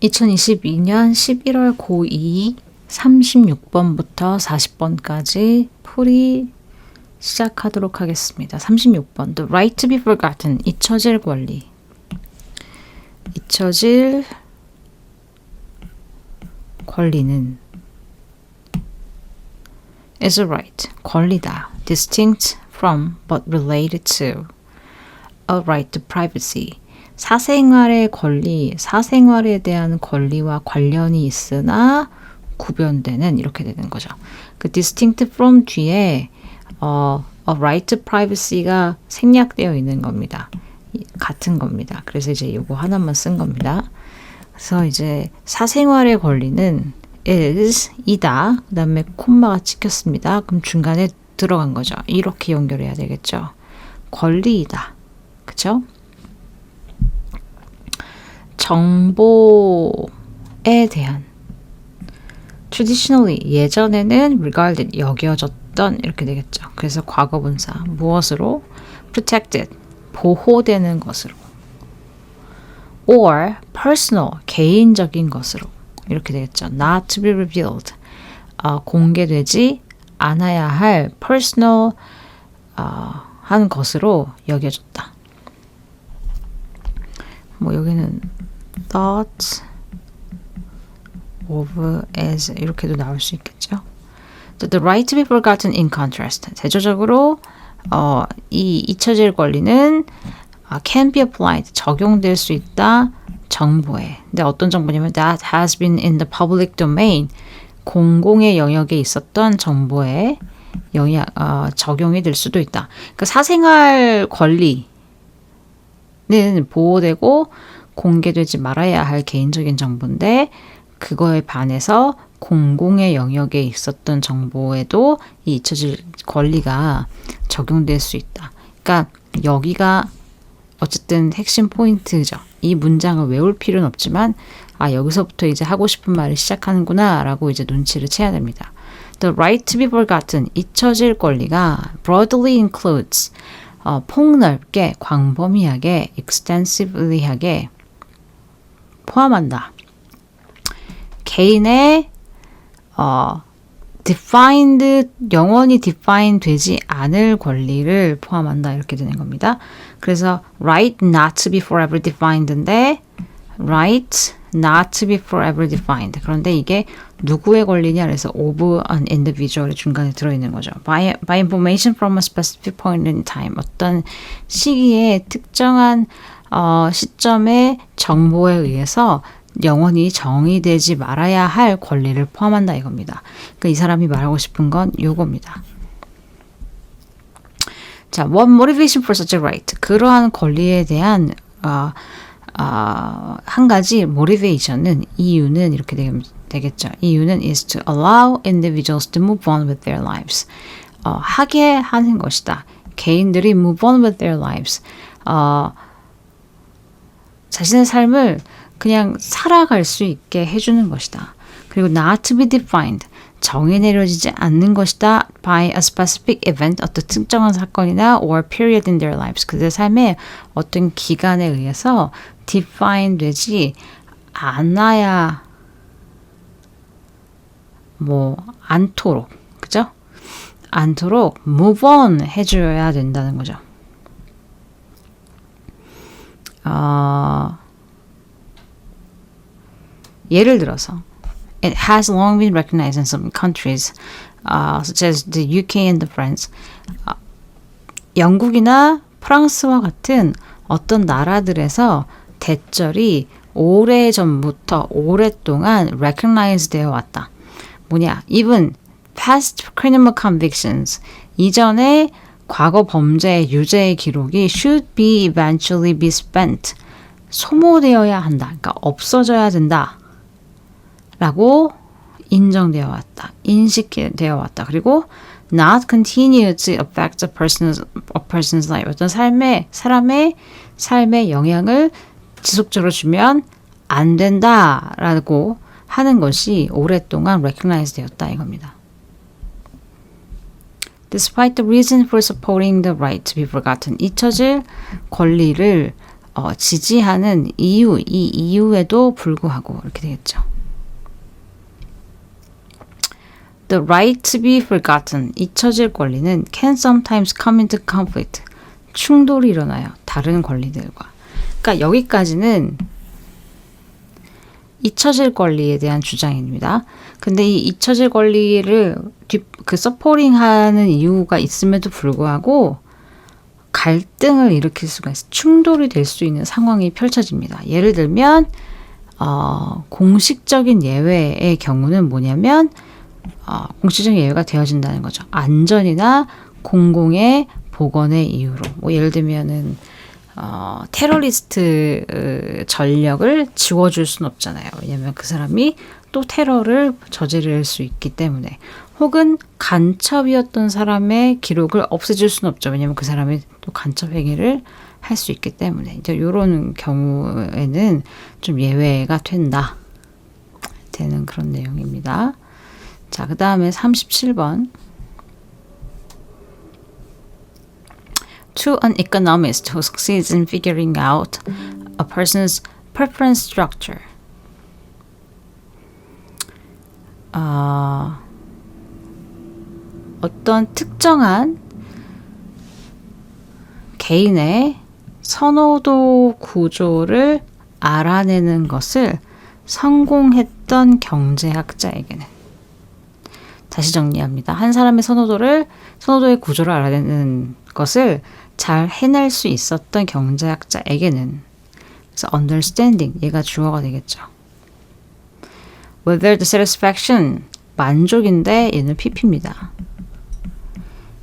2022년 11월 고2 36번부터 40번까지 풀이 시작하도록 하겠습니다. 36번. The right to be forgotten. 잊혀질 권리. 잊혀질 권리는 is a right. 권리다. Distinct from but related to a right to privacy. 사생활의 권리, 사생활에 대한 권리와 관련이 있으나 구별되는 이렇게 되는 거죠. 그 distinct from 뒤에 a right to privacy가 생략되어 있는 겁니다. 같은 겁니다. 그래서 이제 이거 하나만 쓴 겁니다. 그래서 이제 사생활의 권리는 is 이다. 그 다음에 콤마가 찍혔습니다. 그럼 중간에 들어간 거죠. 이렇게 연결해야 되겠죠. 권리이다. 그쵸? 정보에 대한 traditionally 예전에는 regarded 여겨졌던 이렇게 되겠죠. 그래서 과거분사 무엇으로 protected 보호되는 것으로 or personal 개인적인 것으로 이렇게 되겠죠. not to be revealed 공개되지 않아야 할 personal 한 것으로 여겨졌다. 뭐 여기는 thoughts of as 이렇게도 나올 수 있겠죠. The right to be forgotten in contrast. 대조적으로 이 잊혀질 권리는 can be applied 적용될 수 있다 정보에. 근데 어떤 정보냐면 that has been in the public domain 공공의 영역에 있었던 정보에 적용이 될 수도 있다. 그러니까 사생활 권리는 보호되고 공개되지 말아야 할 개인적인 정보인데 그거에 반해서 공공의 영역에 있었던 정보에도 이 잊혀질 권리가 적용될 수 있다. 그러니까 여기가 어쨌든 핵심 포인트죠. 이 문장을 외울 필요는 없지만 여기서부터 이제 하고 싶은 말을 시작하는구나 라고 이제 눈치를 채야 됩니다. The right to be forgotten, 잊혀질 권리가 broadly includes, 폭넓게, 광범위하게, extensively하게 포함한다. 개인의 defined, 영원히 define 되지 않을 권리를 포함한다. 이렇게 되는 겁니다. 그래서 right not to be forever defined인데 right not to be forever defined. 그런데 이게 누구의 권리냐 그래서 of an individual이 중간에 들어있는 거죠. By information from a specific point in time. 어떤 시기에 특정한 시점의 정보에 의해서 영원히 정의되지 말아야 할 권리를 포함한다 이겁니다. 그러니까 이 사람이 말하고 싶은 건 요겁니다. 자, what motivation for such a right? 그러한 권리에 대한 한 가지 motivation은 이유는 이렇게 되겠죠. 이유는 is to allow individuals to move on with their lives. 하게 하는 것이다. 개인들이 move on with their lives. 자신의 삶을 그냥 살아갈 수 있게 해주는 것이다. 그리고 not to be defined, 정의 내려지지 않는 것이다. by a specific event, 어떤 특정한 사건이나 or period in their lives, 그들의 삶의 어떤 기간에 의해서 define 되지 않아야 않도록, 그죠? 않도록 move on 해줘야 된다는 거죠. 예를 들어서 It has long been recognized in some countries, such as the UK and the France. 영국이나 프랑스와 같은 어떤 나라들에서 대절이 오래전부터 오랫동안 recognize 되어 왔다. 뭐냐? Even past criminal convictions. 이전에 과거 범죄의 유죄의 기록이 should be eventually be spent. 소모되어야 한다. 그러니까 없어져야 된다. 라고 인정되어 왔다. 인식되어 왔다. 그리고 not continue to affect a person's life. 어떤 사람의 삶에 영향을 지속적으로 주면 안 된다라고 하는 것이 오랫동안 recognize 되었다 이겁니다. Despite the reason for supporting the right to be forgotten. 잊혀질 권리를 지지하는 이유, 이 이유에도 불구하고 이렇게 되겠죠. The right to be forgotten, 잊혀질 권리는 can sometimes come into conflict, 충돌이 일어나요. 다른 권리들과. 그러니까 여기까지는 잊혀질 권리에 대한 주장입니다. 근데 이 잊혀질 권리를 서포링하는 이유가 있음에도 불구하고 갈등을 일으킬 수가 있어요. 충돌이 될 수 있는 상황이 펼쳐집니다. 예를 들면 공식적인 예외의 경우는 뭐냐면 공식적인 예외가 되어진다는 거죠. 안전이나 공공의 보건의 이유로. 뭐 예를 들면은 테러리스트 전력을 지워줄 수는 없잖아요. 왜냐하면 그 사람이 또 테러를 저지를 수 있기 때문에. 혹은 간첩이었던 사람의 기록을 없애줄 수는 없죠. 왜냐하면 그 사람이 또 간첩 행위를 할 수 있기 때문에. 이제 이런 경우에는 좀 예외가 되는 그런 내용입니다. 자, 그 다음에 37번. To an economist who succeeds in figuring out a person's preference structure. 어떤 특정한 개인의 선호도 구조를 알아내는 것을 성공했던 경제학자에게는, 다시 정리합니다. 한 사람의 선호도의 구조를 알아내는 것을 잘 해낼 수 있었던 경제학자에게는, 그래서 understanding, 얘가 주어가 되겠죠. Whether the satisfaction, 만족인데 얘는 PP입니다.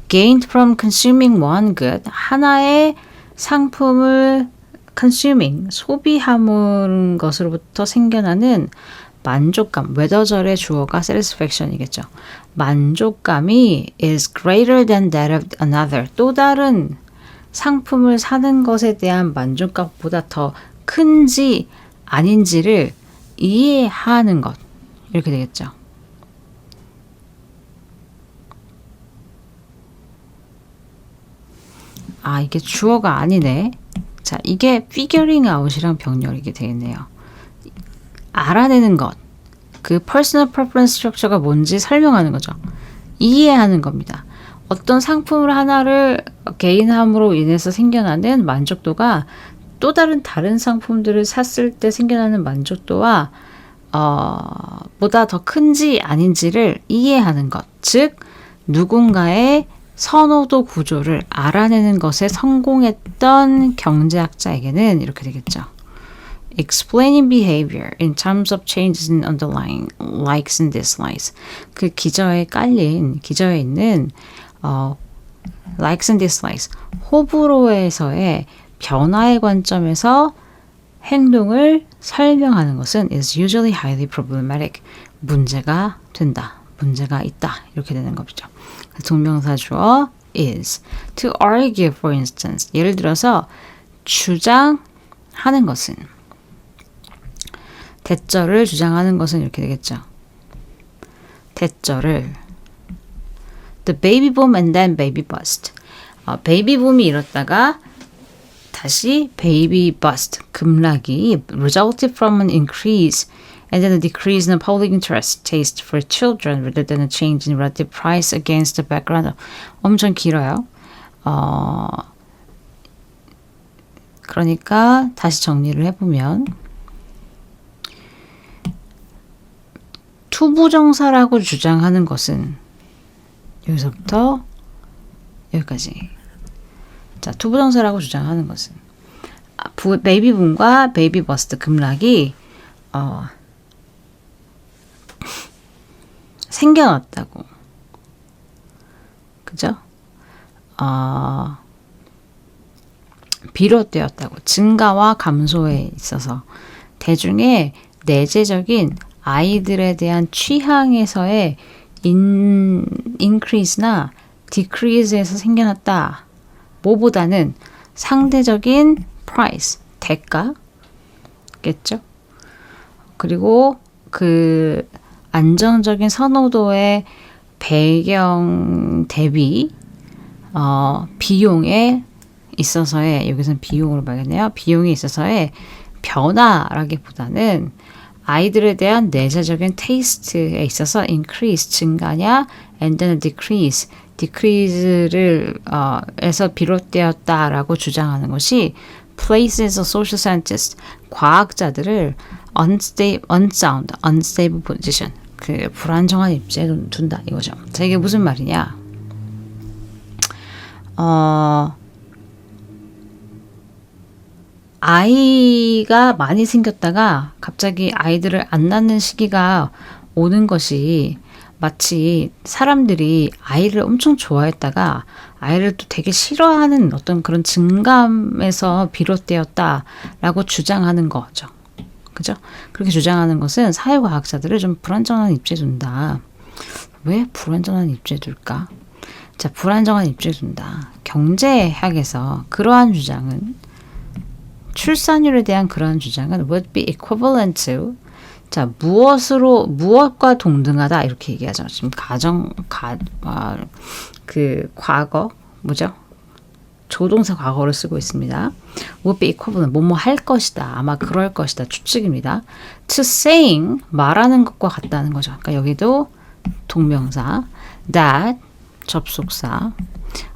Gained from consuming one good, 하나의 상품을 consuming, 소비하는 것으로부터 생겨나는 만족감, whether절의 주어가 satisfaction이겠죠. 만족감이 is greater than that of another, 또 다른 상품을 사는 것에 대한 만족감보다 더 큰지 아닌지를 이해하는 것, 이렇게 되겠죠. 이게 주어가 아니네. 자, 이게 figuring out이랑 병렬이게 되겠네요. 알아내는 것, 그 personal preference structure가 뭔지 설명하는 거죠. 이해하는 겁니다. 어떤 상품을 하나를 개인함으로 인해서 생겨나는 만족도가 또 다른 상품들을 샀을 때 생겨나는 만족도와 보다 더 큰지 아닌지를 이해하는 것, 즉 누군가의 선호도 구조를 알아내는 것에 성공했던 경제학자에게는 이렇게 되겠죠. Explaining behavior in terms of changes in underlying likes and dislikes. 그 기저에 있는 likes and dislikes, 호불호에서의 변화의 관점에서 행동을 설명하는 것은 is usually highly problematic. 문제가 된다. 문제가 있다. 이렇게 되는 거죠. 동명사 주어 is. To argue, for instance. 예를 들어서 주장하는 것은, 대절을 주장하는 것은 이렇게 되겠죠. 대절을 The baby boom and then baby bust. 베이비 붐이 일었다가 다시 baby bust, 급락이 resulted from an increase and then a decrease in the public interest taste for children rather than a change in relative price against the background of. 엄청 길어요. 그러니까 다시 정리를 해보면 투부정사라고 주장하는 것은 여기서부터 여기까지. 자, 투부정사라고 주장하는 것은 베이비붐과 베이비버스트 급락이 생겨났다고. 그죠? 비롯되었다고. 증가와 감소에 있어서 대중의 내재적인 아이들에 대한 취향에서의 increase나 decrease에서 생겨났다. 뭐보다는 상대적인 price, 대가겠죠. 그리고 그 안정적인 선호도의 배경 대비 비용의 있어서의 여기서는 비용으로 말겠네요. 비용이 있어서의 변화라기보다는 아이들에 대한 내재적인 테이스트에 있어서 increase 증가냐 and then decrease decrease를 에서 비롯되었다라고 주장하는 것이 places of social scientists 과학자들을 unstable position 그 불안정한 입지에 둔다 이거죠. 자, 이게 무슨 말이냐? 아이가 많이 생겼다가 갑자기 아이들을 안 낳는 시기가 오는 것이 마치 사람들이 아이를 엄청 좋아했다가 아이를 또 되게 싫어하는 어떤 그런 증감에서 비롯되었다라고 주장하는 거죠. 그죠? 그렇게 주장하는 것은 사회과학자들을 좀 불안정한 입지에 둔다. 왜 불안정한 입지에 둘까? 자, 불안정한 입지에 둔다. 경제학에서 그러한 주장은 출산율에 대한 그러한 주장은 would be equivalent to 자, 무엇과 동등하다 이렇게 얘기하죠. 지금 과거 뭐죠? 조동사 과거를 쓰고 있습니다. would be equivalent 뭐뭐 할 것이다. 아마 그럴 것이다. 추측입니다. to saying 말하는 것과 같다는 거죠. 그러니까 여기도 동명사 that 접속사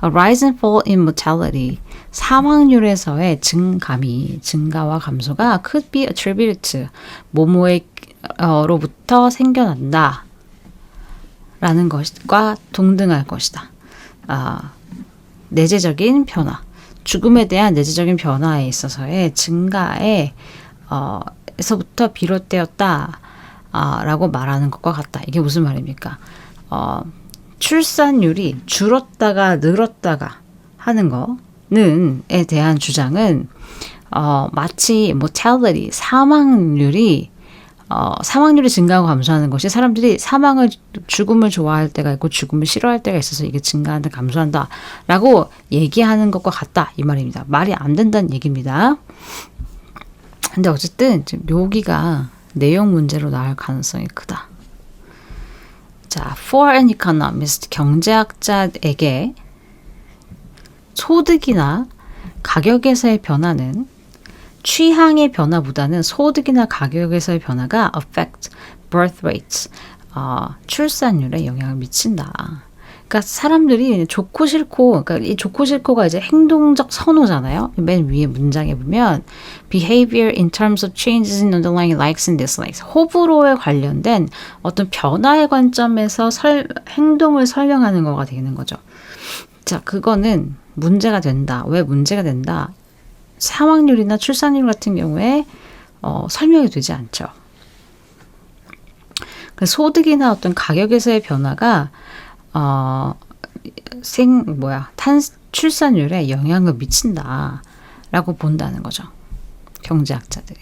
A rise and fall in mortality 사망률에서의 증가와 감소가 could be attributed to 뭐뭐로부터 생겨난다 라는 것과 동등할 것이다. 내재적인 변화 죽음에 대한 내재적인 변화에 있어서의 증가에 에서부터 비롯되었다 라고 말하는 것과 같다. 이게 무슨 말입니까? 출산율이 줄었다가 늘었다가 하는 거는에 대한 주장은 마치 mortality 사망률이 증가하고 감소하는 것이 사람들이 죽음을 좋아할 때가 있고 죽음을 싫어할 때가 있어서 이게 증가한다 감소한다 라고 얘기하는 것과 같다 이 말입니다. 말이 안 된다는 얘기입니다. 근데 어쨌든 여기가 내용 문제로 나올 가능성이 크다. 자, for an economist, 경제학자에게 소득이나 가격에서의 변화는 취향의 변화보다는 소득이나 가격에서의 변화가 affect birth rates, 출산율에 영향을 미친다. 그러니까 사람들이 좋고 싫고, 그러니까 이 좋고 싫고가 이제 행동적 선호잖아요. 맨 위에 문장에 보면 behavior in terms of changes in underlying likes and dislikes. 호불호에 관련된 어떤 변화의 관점에서 행동을 설명하는 거가 되는 거죠. 자, 그거는 문제가 된다. 왜 문제가 된다? 사망률이나 출산율 같은 경우에 설명이 되지 않죠. 소득이나 어떤 가격에서의 변화가 출산율에 영향을 미친다라고 본다는 거죠. 경제학자들이.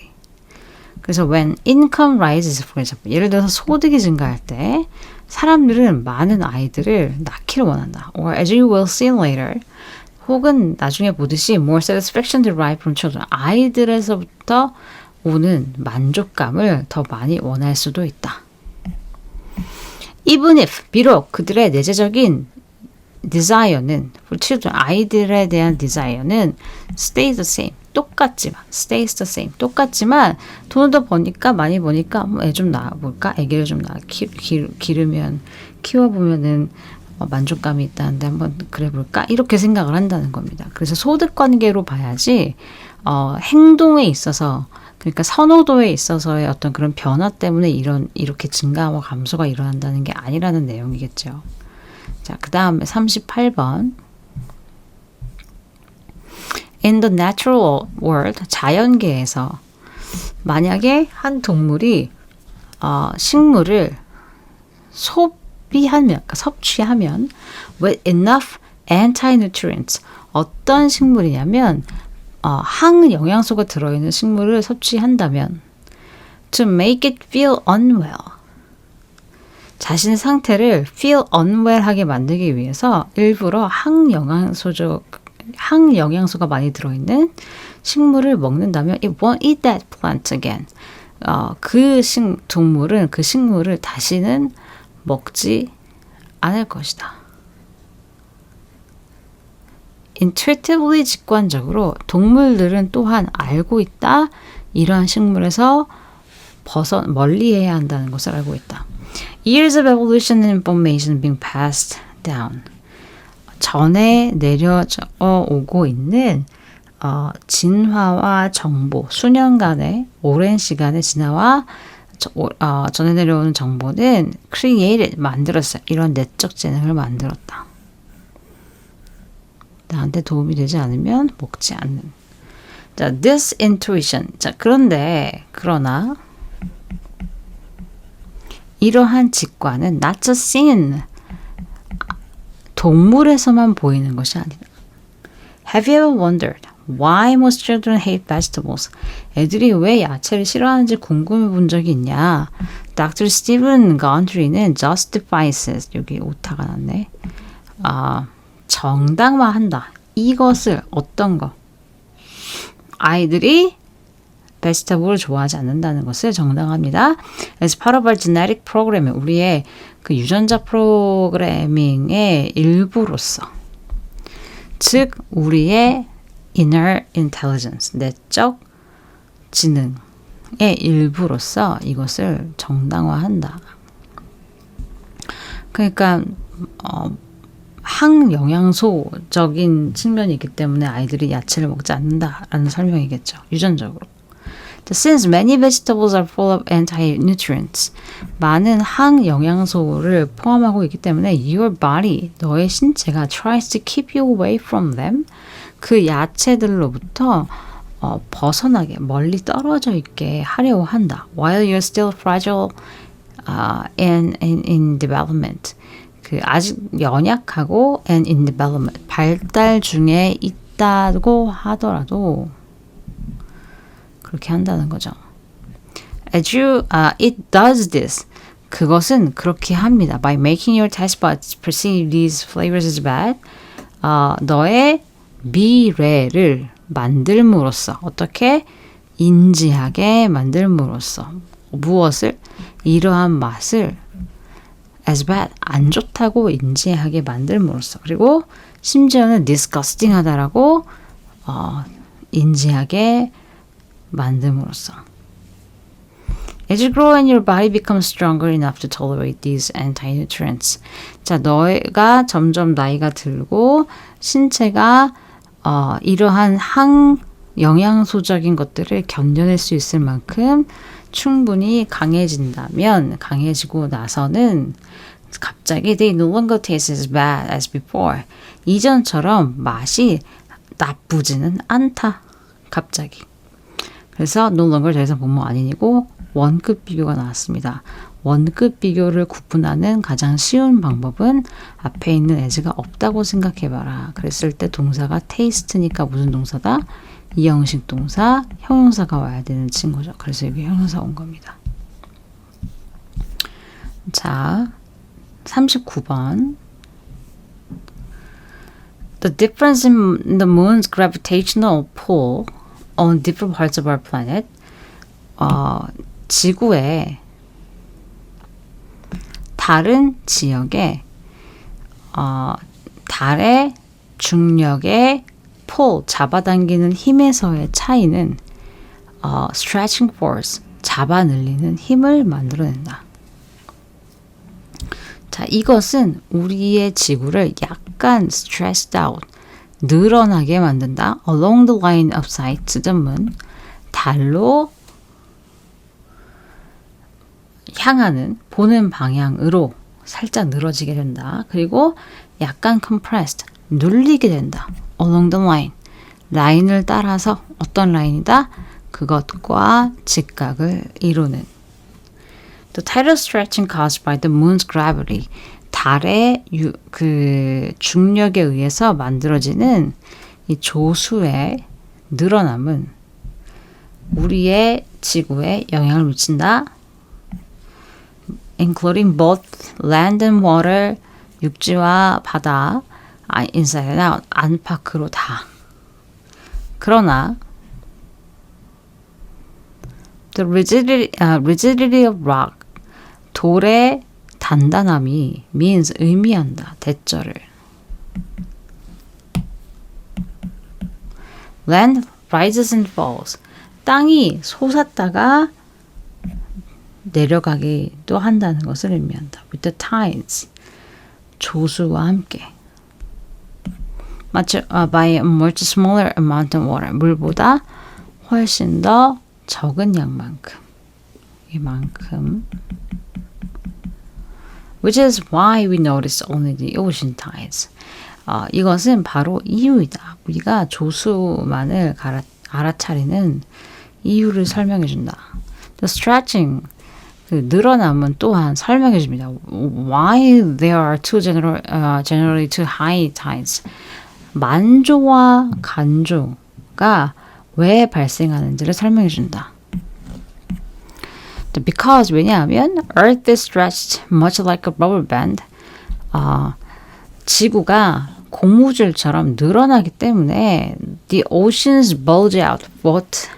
그래서 when income rises, for example, 예를 들어서 소득이 증가할 때 사람들은 많은 아이들을 낳기를 원한다. Or as you will see later, 혹은 나중에 보듯이 more satisfaction derived from children, 아이들에서부터 오는 만족감을 더 많이 원할 수도 있다. Even if, 비록 그들의 내재적인 desire는, for children, 아이들에 대한 desire는 stays the same, stays the same, 똑같지만 돈을 더 버니까, 많이 버니까 애 좀 낳아볼까? 애기를 좀 키워보면은 만족감이 있다는데 한번 그래볼까? 이렇게 생각을 한다는 겁니다. 그래서 소득 관계로 봐야지 행동에 있어서 그러니까 선호도에 있어서의 어떤 그런 변화 때문에 이렇게 증가와 감소가 일어난다는 게 아니라는 내용이겠죠. 자, 그 다음에 38번. In the natural world, 자연계에서 만약에 한 동물이 식물을 섭취하면 with enough anti-nutrients 어떤 식물이냐면 항영양소가 들어있는 식물을 섭취한다면 to make it feel unwell 자신의 상태를 feel unwell하게 만들기 위해서 일부러 항영양소가 많이 들어있는 식물을 먹는다면 it won't eat that plant again 그 식물을 다시는 먹지 않을 것이다. intuitively 직관적으로 동물들은 또한 알고 있다. 이러한 식물에서 멀리해야 한다는 것을 알고 있다. Years of evolution and information being passed down. 전에 내려져 오고 있는 진화와 정보, 수년간의 오랜 시간의 진화와 전해 내려오는 정보는 created, 만들었어요. 이런 내적 재능을 만들었다. 나한테 도움이 되지 않으면 먹지 않는. 자, this intuition. 자, 그러나 이러한 직관은 not just seen. 동물에서만 보이는 것이 아니다. Have you ever wondered why most children hate vegetables? 애들이 왜 야채를 싫어하는지 궁금해 본 적이 있냐? Dr. Stephen Gundry는 justifies, 여기 오타가 났네. 정당화한다. 이것을 어떤 거? 아이들이 베지터블을 좋아하지 않는다는 것을 정당합니다. As part of our genetic program, 우리의 그 유전자 프로그래밍의 일부로서, 즉 우리의 inner intelligence, 내적 지능의 일부로서 이것을 정당화한다. 그러니까 항영양소적인 측면이 있기 때문에 아이들이 야채를 먹지 않는다라는 설명이겠죠. 유전적으로. Since many vegetables are full of anti-nutrients, 많은 항영양소를 포함하고 있기 때문에 your body, 너의 신체가 tries to keep you away from them, 그 야채들로부터 벗어나게, 멀리 떨어져 있게 하려고 한다. While you're still fragile and in development. 그 아직 연약하고 and in development, 발달 중에 있다고 하더라도 그렇게 한다는 거죠. It does this. 그것은 그렇게 합니다. By making your taste buds perceive these flavors as bad. 너의 미래를 만들므로써, 어떻게? 인지하게 만들므로써. 무엇을? 이러한 맛을 as bad, 안 좋다고 인지하게 만들므로써. 그리고 심지어는 disgusting 하다라고 인지하게 만듦으로써. As you grow and your body becomes stronger enough to tolerate these anti-nutrients. 자, 너가 점점 나이가 들고 신체가 이러한 항영양소적인 것들을 견뎌낼 수 있을 만큼 충분히 강해지고 나서는 갑자기 they no longer taste as bad as before. 이전처럼 맛이 나쁘지는 않다. 갑자기. 그래서 no longer 더 이상 분모 아니고 원급 비교가 나왔습니다. 원급 비교를 구분하는 가장 쉬운 방법은 앞에 있는 as가 없다고 생각해봐라. 그랬을 때 동사가 taste니까 무슨 동사다? 이형식 동사, 형용사가 와야 되는 친구죠. 그래서 여기 형용사 온 겁니다. 자, 39번. The difference in the moon's gravitational pull on different parts of our planet. 지구의 다른 지역에 달의 중력의 pull, 잡아당기는 힘에서의 차이는 stretching force, 잡아 늘리는 힘을 만들어낸다. 자, 이것은 우리의 지구를 약간 stretched out, 늘어나게 만든다. Along the line of sight to the moon, 달로 향하는, 보는 방향으로 살짝 늘어지게 된다. 그리고 약간 compressed, 눌리게 된다. Along the line, 라인을 따라서 어떤 라인이다? 그것과 직각을 이루는. The tidal stretching caused by the moon's gravity, 달의 그 중력에 의해서 만들어지는 이 조수의 늘어남은 우리의 지구에 영향을 미친다. Including both land and water, 육지와 바다, inside and out, 안팎으로 다. 그러나 the rigidity of rock, 돌의 단단함이 means 의미한다. 대절을. Land rises and falls. 땅이 솟았다가 내려가기도 한다는 것을 의미한다. With the tides. 조수와 함께. By a much smaller amount of water. 물보다 훨씬 더 적은 양만큼. 이만큼. Which is why we notice only the ocean tides. 이것은 바로 이유이다. 우리가 조수만을 알아차리는 이유를 설명해 준다. The stretching, 그 늘어남은 또한 설명해 줍니다. Why there are generally two high tides. 만조와 간조가 왜 발생하는지를 설명해 준다. Because 왜냐하면 Earth is stretched much like a rubber band. 지구가 고무줄처럼 늘어나기 때문에 the oceans bulge out. What?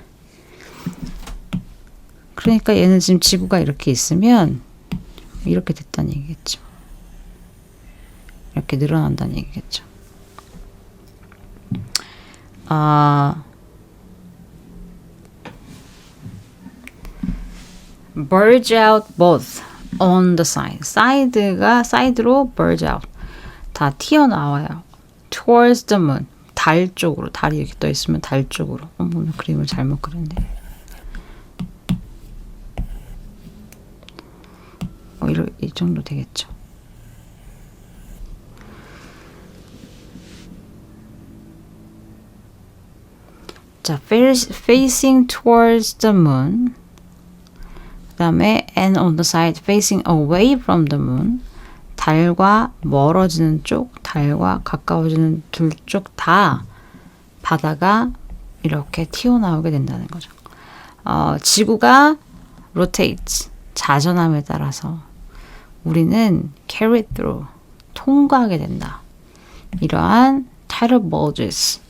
그러니까 얘는 지금 지구가 이렇게 있으면 이렇게 됐다는 얘기겠죠. 이렇게 늘어난다는 얘기겠죠. Bulge out both on the side. 사이드로 bulge out. 다 튀어나와요. Towards the moon. 달 쪽으로. 달이 이렇게 떠 있으면 달 쪽으로. 오늘 그림을 잘못 그렸네. 이 정도 되겠죠. 자, facing towards the moon. 그 다음에 and on the side facing away from the moon. 달과 멀어지는 쪽, 달과 가까워지는 둘 쪽 다 바다가 이렇게 튀어나오게 된다는 거죠. 지구가 rotates, 자전함에 따라서 우리는 carry through, 통과하게 된다. 이러한 tidal bulges,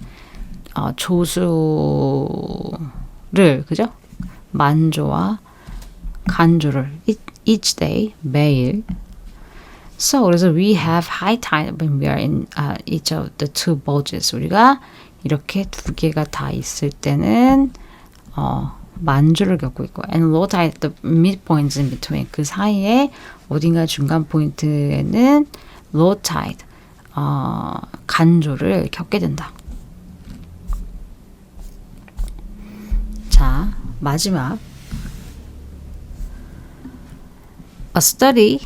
조수를, 그죠? 만조와 간조를 each day, 매일. So, 그래서 we have high tide when we are in each of the two bulges. 우리가 이렇게 두 개가 다 있을 때는 만조를 겪고 있고, and low tide at the midpoints in between. 그 사이에 어딘가 중간 포인트에는 low tide, 간조를 겪게 된다. 자, 마지막. A study,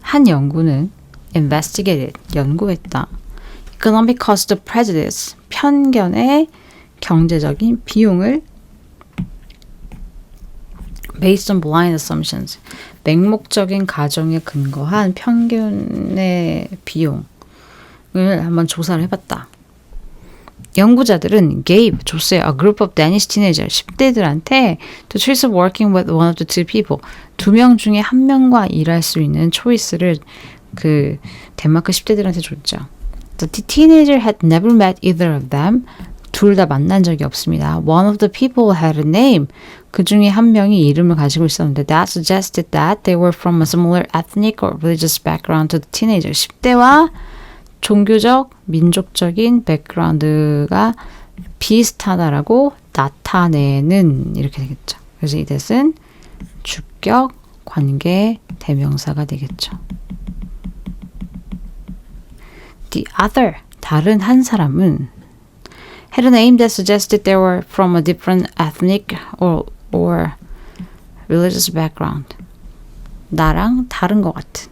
한 연구는 investigated, 연구했다. Economic cost of prejudice, 편견의 경제적인 비용을 based on blind assumptions, 맹목적인 가정에 근거한 편견의 비용을 한번 조사를 해봤다. 연구자들은 gave, 줬어요. A group of Danish teenagers, 10대들한테 to choose working with one of the two people. 두 명 중에 한 명과 일할 수 있는 초이스를 그 덴마크 10대들한테 줬죠. The teenager had never met either of them. 둘 다 만난 적이 없습니다. One of the people had a name. 그 중에 한 명이 이름을 가지고 있었는데 that suggested that they were from a similar ethnic or religious background to the teenager. 10대와 종교적, 민족적인 백그라운드가 비슷하다라고 나타내는 이렇게 되겠죠. 그래서 이 뜻은 주격, 관계, 대명사가 되겠죠. The other, 다른 한 사람은 had a name that suggested they were from a different ethnic or religious background. 나랑 다른 것 같은.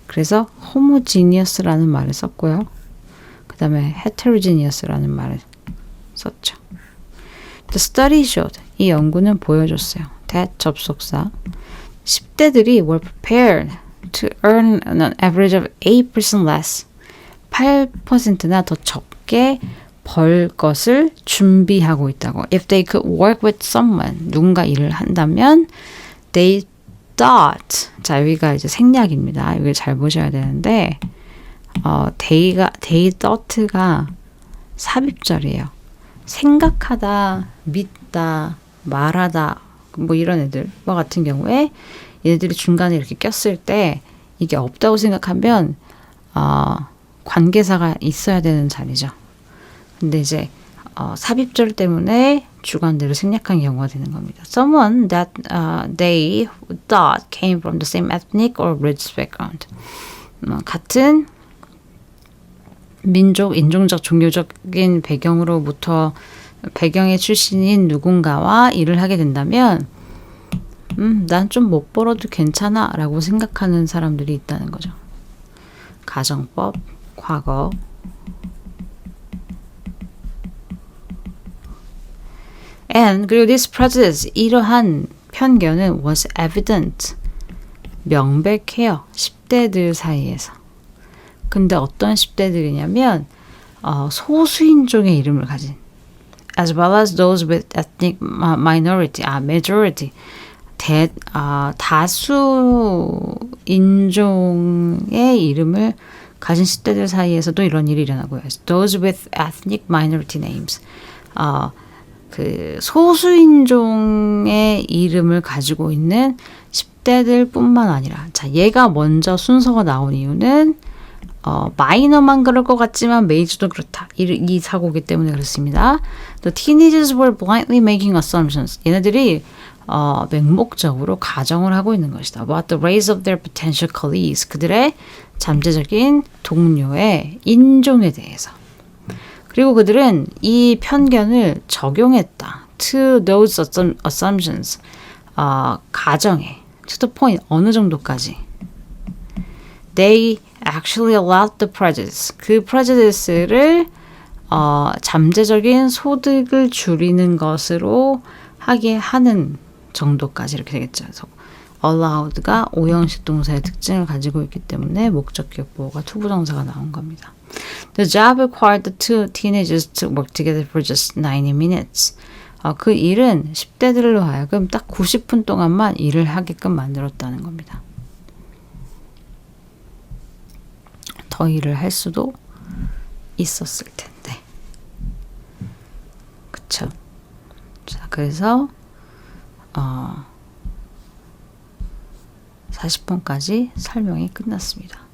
그래서 homogeneous라는 말을 썼고요. 그 다음에 heterogeneous라는 말을 썼죠. The study showed, 이 연구는 보여줬어요. that 접속사 10대들이 were prepared to earn an average of 8% less 8%나 더 적게 벌 것을 준비하고 있다고. If they could work with someone, 누군가 일을 한다면 they thought, 자 여기가 이제 생략입니다. 이걸 잘 보셔야 되는데 they thought가 삽입절이에요. 생각하다, 믿다, 말하다 뭐 이런 애들과 같은 경우에 얘네들이 중간에 이렇게 꼈을 때 이게 없다고 생각하면 관계사가 있어야 되는 자리죠. 근데 이제 삽입절 때문에 주관대로 생략한 경우가 되는 겁니다. Someone that they thought came from the same ethnic or religious background. 같은 민족, 인종적, 종교적인 배경의 출신인 누군가와 일을 하게 된다면 난 좀 못 벌어도 괜찮아 라고 생각하는 사람들이 있다는 거죠. 가정법, 과거. 그리고 this prejudice, 이러한 편견은 was evident, 명백해요. 10대들 사이에서. 근데 어떤 10대들이냐면 소수인종의 이름을 가진 as well as those with ethnic minority, majority, 다수 인종의 이름을 가진 10대들 사이에서도 이런 일이 일어나고요. Those with ethnic minority names. 그 소수인종의 이름을 가지고 있는 10대들 뿐만 아니라, 자, 얘가 먼저 순서가 나온 이유는 마이너만 그럴 것 같지만 메이저도 그렇다. 이 사고기 때문에 그렇습니다. The teenagers were blindly making assumptions. 얘네들이 맹목적으로 가정을 하고 있는 것이다. About the race of their potential colleagues. 그들의 잠재적인 동료의 인종에 대해서. 그리고 그들은 이 편견을 적용했다. To those assumptions. 가정에. To the point. 어느 정도까지. They actually allowed the prejudice. 그 prejudice를 잠재적인 소득을 줄이는 것으로 하게 하는 정도까지 이렇게 되겠죠. 그래서 allowed가 오형식 동사의 특징을 가지고 있기 때문에 목적 기억 보호가 투부정사가 나온 겁니다. The job required the two teenagers to work together for just 90 minutes. 그 일은 10대들로 하여금 딱 90분 동안만 일을 하게끔 만들었다는 겁니다. 더 일을 할 수도 있었을 텐데. 그쵸? 자, 그래서 40분까지 설명이 끝났습니다.